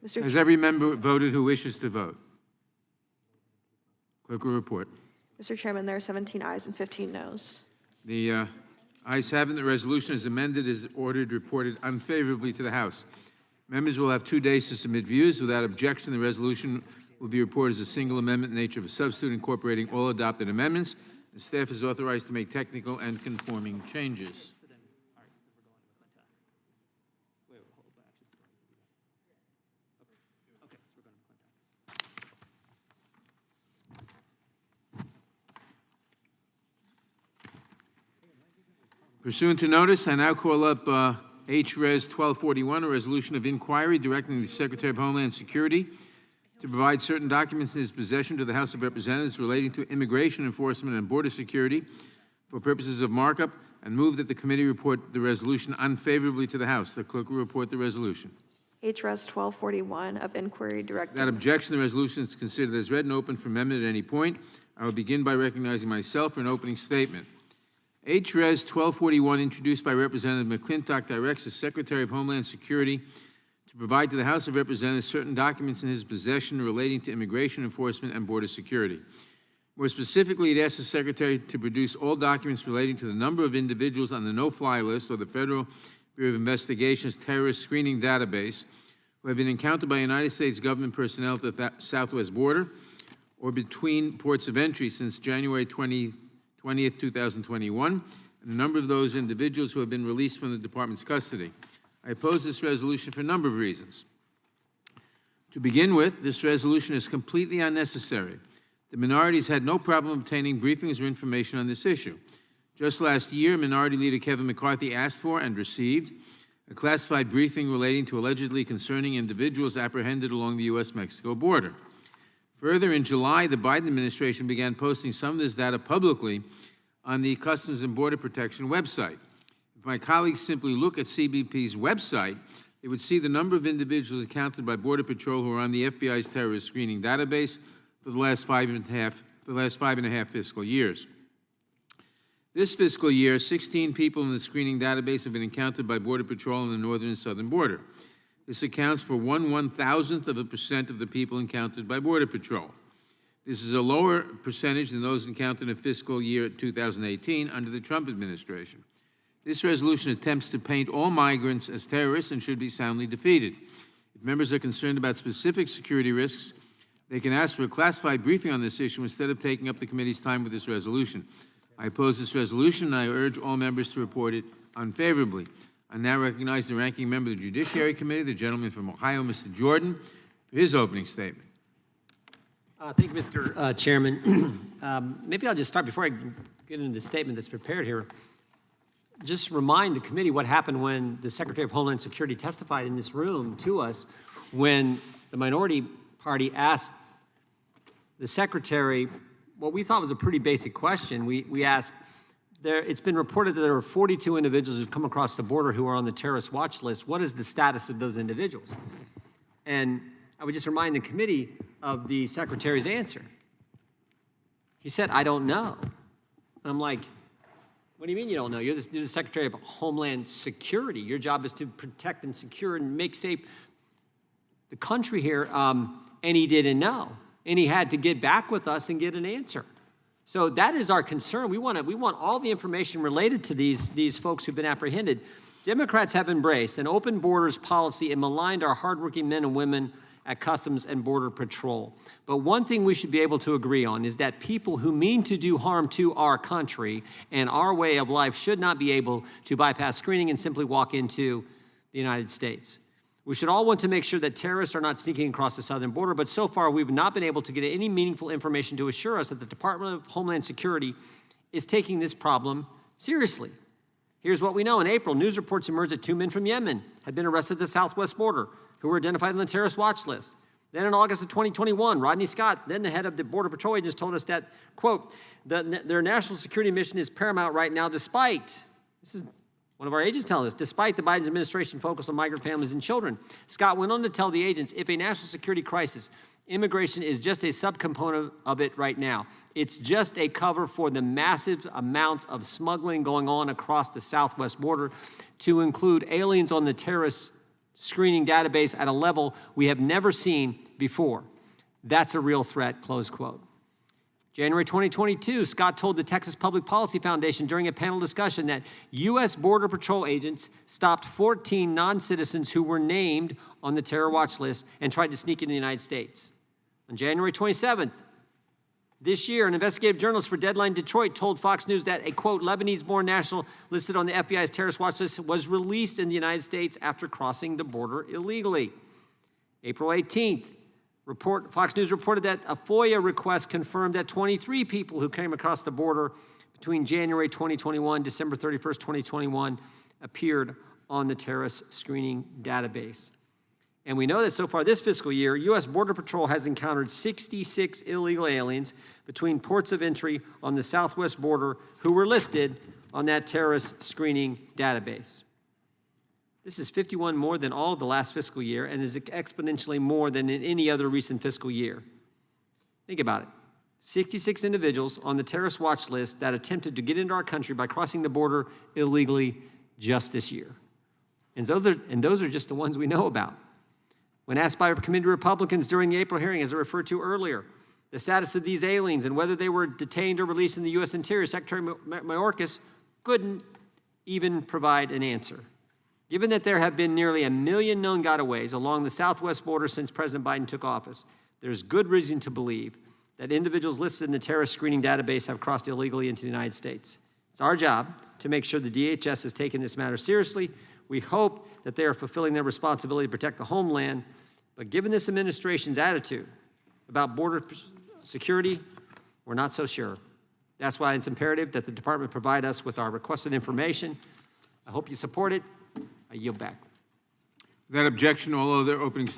Has every member voted who wishes to vote? Clerk will report. Mr. Chairman, there are 17 ayes and 15 noes. The ayes have it. The resolution as amended is ordered reported unfavorably to the House. Members will have 2 days to submit views. Without objection, the resolution will be reported as a single amendment in nature of a substitute incorporating all adopted amendments. The staff is authorized to make technical and conforming changes. Pursuant to notice, I now call up H-Res 1241, a resolution of inquiry directing the Secretary of Homeland Security to provide certain documents in his possession to the House of Representatives relating to immigration enforcement and border security for purposes of markup, and move that the committee report the resolution unfavorably to the House. The clerk will report the resolution. H-Res 1241 of inquiry directing. Without objection, the resolution is considered as read and open for amendment at any point. I will begin by recognizing myself for an opening statement. H-Res 1241, introduced by Representative McClintock, directs the Secretary of Homeland Security to provide to the House of Representatives certain documents in his possession relating to immigration enforcement and border security. More specifically, it asks the Secretary to produce all documents relating to the number of individuals on the no-fly list or the Federal Bureau of Investigation's terrorist screening database who have been encountered by United States government personnel at the southwest border or between ports of entry since January 20th, 2021, and the number of those individuals who have been released from the Department's custody. I oppose this resolution for a number of reasons. To begin with, this resolution is completely unnecessary. The minorities had no problem obtaining briefings or information on this issue. Just last year, Minority Leader Kevin McCarthy asked for and received a classified briefing relating to allegedly concerning individuals apprehended along the U.S.-Mexico border. Further, in July, the Biden administration began posting some of this data publicly on the Customs and Border Protection website. If my colleagues simply look at CBP's website, they would see the number of individuals accounted by Border Patrol who are on the FBI's terrorist screening database for the last five and a half fiscal years. This fiscal year, 16 people in the screening database have been encountered by Border Patrol on the northern and southern border. This accounts for 1/1000% of the people encountered by Border Patrol. This is a lower percentage than those encountered in fiscal year 2018 under the Trump administration. This resolution attempts to paint all migrants as terrorists and should be soundly defeated. If members are concerned about specific security risks, they can ask for a classified briefing on this issue instead of taking up the committee's time with this resolution. I oppose this resolution, and I urge all members to report it unfavorably. I now recognize the ranking member of the Judiciary Committee, the gentleman from Ohio, Mr. Jordan, for his opening statement. Thank you, Mr. Chairman. Maybe I'll just start before I get into the statement that's prepared here. Just remind the committee what happened when the Secretary of Homeland Security testified in this room to us when the minority party asked the Secretary what we thought was a pretty basic question. We asked, it's been reported that there are 42 individuals who've come across the border who are on the terrorist watch list. What is the status of those individuals? And I would just remind the committee of the Secretary's answer. He said, I don't know. And I'm like, what do you mean you don't know? You're the Secretary of Homeland Security. Your job is to protect and secure and make safe the country here. And he didn't know. And he had to get back with us and get an answer. So that is our concern. We want all the information related to these folks who've been apprehended. Democrats have embraced an open borders policy and maligned our hardworking men and women at Customs and Border Patrol. But one thing we should be able to agree on is that people who mean to do harm to our country and our way of life should not be able to bypass screening and simply walk into the United States. We should all want to make sure that terrorists are not sneaking across the southern border, but so far we've not been able to get any meaningful information to assure us that the Department of Homeland Security is taking this problem seriously. Here's what we know. In April, news reports emerged that 2 men from Yemen had been arrested at the southwest border who were identified on the terrorist watch list. Then in August of 2021, Rodney Scott, then the head of the Border Patrol agents, told us that, quote, their national security mission is paramount right now despite, this is one of our agents telling us, despite the Biden administration focus on migrant families and children. Scott went on to tell the agents, if a national security crisis, immigration is just a subcomponent of it right now. It's just a cover for the massive amounts of smuggling going on across the southwest border to include aliens on the terrorist screening database at a level we have never seen before. That's a real threat, close quote. January 2022, Scott told the Texas Public Policy Foundation during a panel discussion that U.S. Border Patrol agents stopped 14 non-citizens who were named on the terror watch list and tried to sneak into the United States. On January 27th, this year, an investigative journalist for Deadline Detroit told Fox News that a, quote, Lebanese-born national listed on the FBI's terrorist watch list was released in the United States after crossing the border illegally. April 18th, Fox News reported that a FOIA request confirmed that 23 people who came across the border between January 2021, December 31st, 2021, appeared on the terrorist screening database. And we know that so far this fiscal year, U.S. Border Patrol has encountered 66 illegal aliens between ports of entry on the southwest border who were listed on that terrorist screening database. This is 51 more than all of the last fiscal year and is exponentially more than in any other recent fiscal year. Think about it. 66 individuals on the terrorist watch list that attempted to get into our country by crossing the border illegally just this year. And those are just the ones we know about. When asked by committee Republicans during the April hearing, as I referred to earlier, the status of these aliens and whether they were detained or released in the U.S. Interior, Secretary Mayorkas couldn't even provide an answer. Given that there have been nearly 1 million known gotaways along the southwest border since President Biden took office, there's good reason to believe that individuals listed in the terrorist screening database have crossed illegally into the United States. It's our job to make sure the DHS has taken this matter seriously. We hope that they are fulfilling their responsibility to protect the homeland, but given this administration's attitude about border security, we're not so sure. That's why it's imperative that the department provide us with our requested information. I hope you support it. I yield back. Without objection, all other opening statements